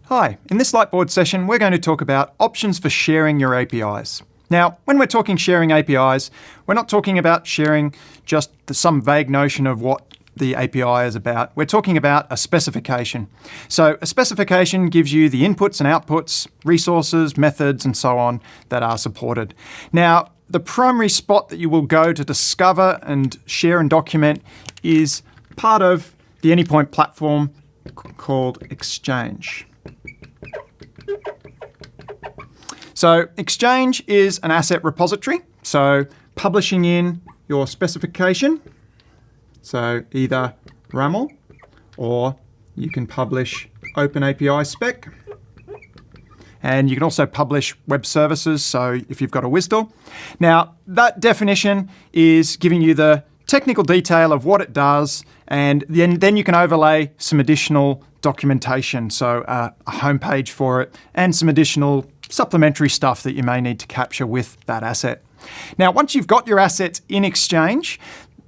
Hi, in this Lightboard session we're going to talk about options for sharing your APIs. Now, when we're talking sharing APIs, we're not talking about sharing just some vague notion of what the API is about. We're talking about a specification. So a specification gives you the inputs and outputs, resources, methods, and so on that are supported. Now, the primary spot that you will go to discover and share and document is part of the Anypoint platform called Exchange. So Exchange is an asset repository. So publishing in your specification, so either RAML or you can publish OpenAPI spec. And you can also publish web services, so if you've got a WSDL. Now, that definition is giving you the technical detail of what it does, and then you can overlay some additional documentation, so a homepage for it, and some additional supplementary stuff that you may need to capture with that asset. Now, once you've got your assets in Exchange,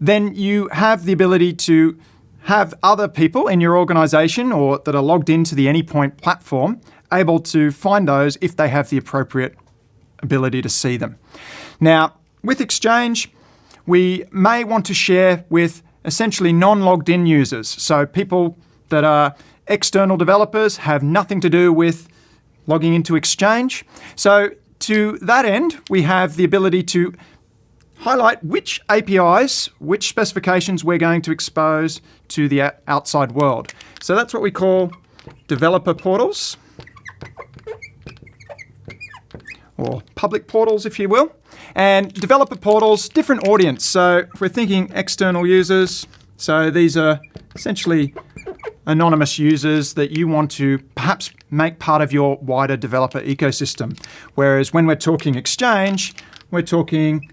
then you have the ability to have other people in your organization or that are logged into the Anypoint platform able to find those if they have the appropriate ability to see them. Now, with Exchange, we may want to share with essentially non-logged in users. So people that are external developers have nothing to do with logging into Exchange. So to that end, we have the ability to highlight which APIs, which specifications we're going to expose to the outside world. So that's what we call developer portals, or public portals, if you will. And developer portals, different audience. So if we're thinking external users, so these are essentially anonymous users that you want to perhaps make part of your wider developer ecosystem. Whereas when we're talking Exchange, we're talking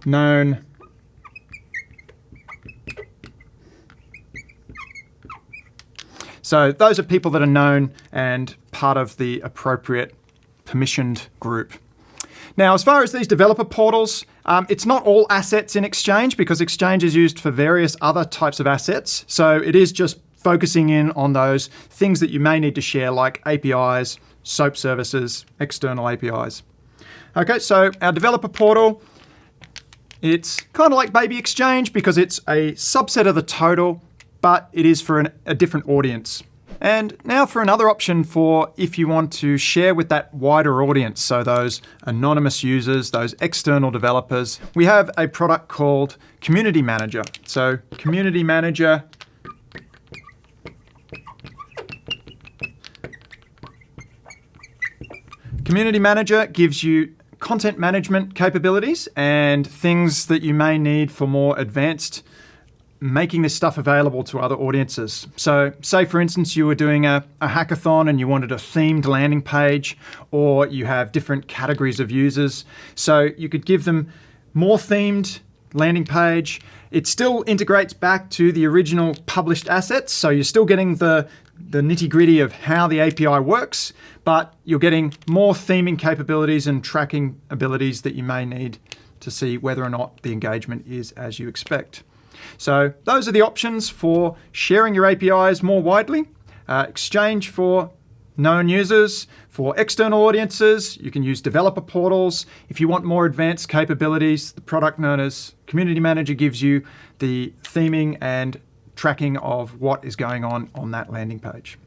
known So those are people that are known and part of the appropriate permissioned group. Now, as far as these developer portals, it's not all assets in Exchange because Exchange is used for various other types of assets. So it is just focusing in on those things that you may need to share, like APIs, SOAP services, external APIs. Okay, so our developer portal, it's kind of like Baby Exchange because it's a subset of the total, but it is for a different audience. And now for another option for if you want to share with that wider audience, so those anonymous users, those external developers, we have a product called Community Manager. So Community Manager gives you content management capabilities and things that you may need for more advanced making this stuff available to other audiences. So say for instance you were doing a hackathon and you wanted a themed landing page, or you have different categories of users. So you could give them more themed landing page. It still integrates back to the original published assets. So you're still getting the nitty-gritty of how the API works, but you're getting more theming capabilities and tracking abilities that you may need to see whether or not the engagement is as you expect. So those are the options for sharing your APIs more widely. Exchange for known users. For external audiences, you can use developer portals. If you want more advanced capabilities, the product known as Community Manager gives you the theming and tracking of what is going on that landing page.